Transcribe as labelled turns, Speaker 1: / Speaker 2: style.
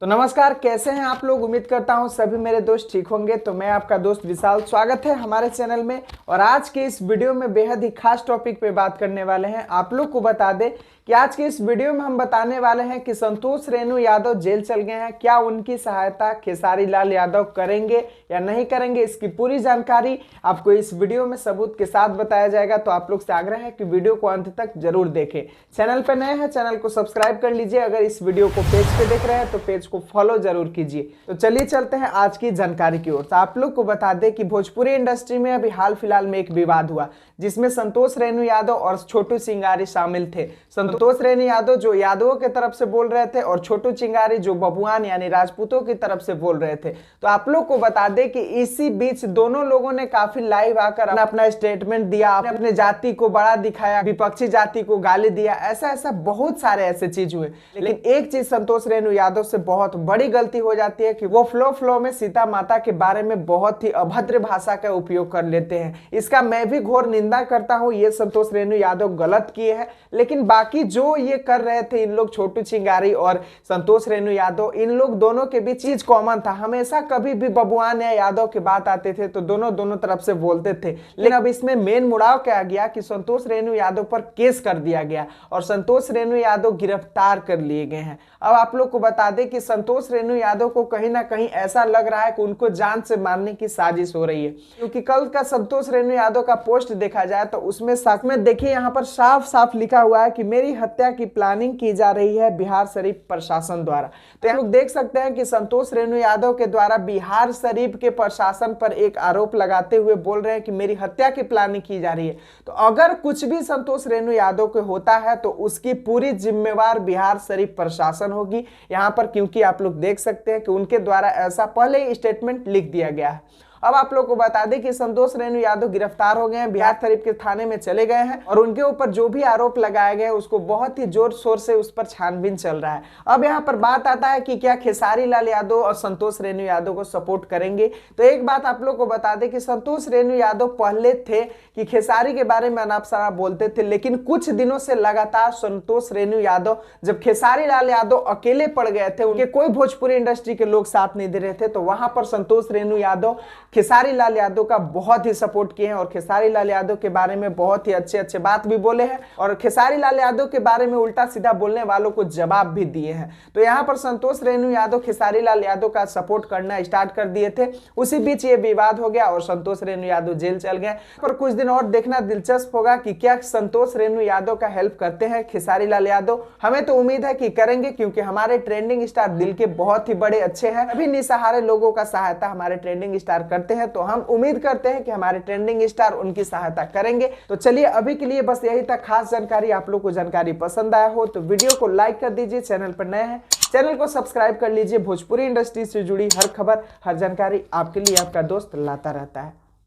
Speaker 1: तो नमस्कार, कैसे हैं आप लोग। उम्मीद करता हूं सभी मेरे दोस्त ठीक होंगे। तो मैं आपका दोस्त विशाल, स्वागत है हमारे चैनल में। और आज के इस वीडियो में बेहद ही खास टॉपिक पे बात करने वाले हैं। आप लोग को बता दें कि आज के इस वीडियो में हम बताने वाले हैं कि संतोष रेणु यादव जेल चल गए हैं, क्या उनकी सहायता खेसारी लाल यादव करेंगे या नहीं करेंगे, इसकी पूरी जानकारी आपको इस वीडियो में सबूत के साथ बताया जाएगा। तो आप लोग से आग्रह है कि वीडियो को अंत तक जरूर देखें। चैनल पर नए हैं, चैनल को सब्सक्राइब कर लीजिए। अगर इस वीडियो को पेज पे देख रहे हैं तो पेज को फॉलो जरूर कीजिए। तो चलिए चलते हैं आज की जानकारी की ओर। तो आप लोग को बता दें कि भोजपुरी इंडस्ट्री में अभी हाल फिलहाल में एक विवाद हुआ, जिसमें संतोष रेणु यादव और छोटू चिंगारी शामिल थे। संतोष रेणु यादव जो यादवों की तरफ से बोल रहे थे और छोटू चिंगारी जो बबुआन यानी राजपूतों की तरफ से बोल रहे थे। तो आप लोग को बता दें कि इसी बीच दोनों लोगों ने काफी लाइव आकर अपना स्टेटमेंट दिया, अपने जाति को बड़ा दिखाया, विपक्षी जाति को गाली दिया। ऐसा बहुत सारे ऐसे चीज हुए। लेकिन एक चीज संतोष रेणु यादव से बहुत बड़ी गलती हो जाती है कि वो फ्लो में सीता माता के बारे में बहुत ही अभद्र भाषा का उपयोग कर लेते हैं। इसका मैं भी घोर निंदा करता हूं। ये संतोष रेणु यादव गलत किए हैं, लेकिन बाकी जो ये कर रहे थे इन लोग, छोटू चिंगारी और संतोष रेणु यादव, इन लोग दोनों के बीच चीज कॉमन था। हमेशा कभी भी बबुआन या यादव की बात आते थे तो दोनों तरफ से बोलते थे। लेकिन अब इसमें मेन मुड़ाव क्या गया कि संतोष रेणु यादव पर केस कर दिया गया और संतोष रेणु यादव गिरफ्तार कर लिए गए हैं। अब आप लोग को बता दें कि संतोष रेणु यादव को कहीं ना कहीं ऐसा लग रहा है कि उनको जान से मारने की साजिश हो रही है, क्योंकि कल का संतोष रेणु यादव का पोस्ट देखा जाए तो उसमें साथ में देखिए यहाँ पर साफ लिखा हुआ है कि मेरी हत्या की प्लानिंग की जा रही है बिहार शरीफ प्रशासन द्वारा। तो यहाँ लोग देख सकते हैं कि संतोष रेणु यादव के द्वारा बिहार शरीफ के प्रशासन पर एक आरोप लगाते हुए बोल रहे हैं कि मेरी हत्या की प्लानिंग की जा रही है। तो अगर कुछ भी संतोष रेणु यादव को होता है तो उसकी पूरी जिम्मेवार बिहार शरीफ प्रशासन होगी यहाँ पर, क्योंकि आप लोग देख सकते हैं कि उनके द्वारा ऐसा पहले ही स्टेटमेंट लिख दिया गया है। अब आप लोग को बता दें कि संतोष रेणु यादव गिरफ्तार हो गए हैं, बिहार शरीफ के थाने में चले गए हैं और उनके ऊपर जो भी आरोप लगाए गए उसको बहुत ही जोर शोर से उस पर छानबीन चल रहा है। अब यहाँ पर बात आता है कि क्या खेसारी लाल यादव और संतोष रेणु यादव को सपोर्ट करेंगे। तो एक बात आप लोग को बता दें कि संतोष रेणु यादव पहले थे कि खेसारी के बारे में अनाप शनाप बोलते थे, लेकिन कुछ दिनों से लगातार संतोष रेणु यादव, जब खेसारी लाल यादव अकेले पड़ गए थे, उनके कोई भोजपुरी इंडस्ट्री के लोग साथ नहीं दे रहे थे, तो वहां पर संतोष रेणु यादव खेसारी लाल यादव का बहुत ही सपोर्ट किए हैं और खेसारी लाल यादव के बारे में बहुत ही अच्छे बात भी बोले हैं और खेसारी लाल यादव के बारे में उल्टा सीधा बोलने वालों को जवाब भी दिए हैं। तो यहाँ पर संतोष रेणु यादव खेसारी लाल यादव का सपोर्ट करना स्टार्ट कर दिए थे। उसी बीच ये विवाद हो गया और संतोष रेणु यादव जेल चल गए। पर कुछ दिन और देखना दिलचस्प होगा कि क्या संतोष रेणु यादव का हेल्प करते हैं खेसारी लाल यादव। हमें तो उम्मीद है कि करेंगे, क्योंकि हमारे ट्रेंडिंग स्टार दिल के बहुत ही बड़े अच्छे हैं। अभी निसहारे लोगों का सहायता हमारे ट्रेंडिंग स्टार करते हैं, तो हम उम्मीद करते हैं कि हमारे ट्रेंडिंग स्टार उनकी सहायता करेंगे। तो चलिए अभी के लिए बस यही तक खास जानकारी। आप लोग को जानकारी पसंद आया हो तो वीडियो को लाइक कर दीजिए। चैनल पर नए हैं, चैनल को सब्सक्राइब कर लीजिए। भोजपुरी इंडस्ट्री से जुड़ी हर खबर, हर जानकारी आपके लिए आपका दोस्त लाता रहता है।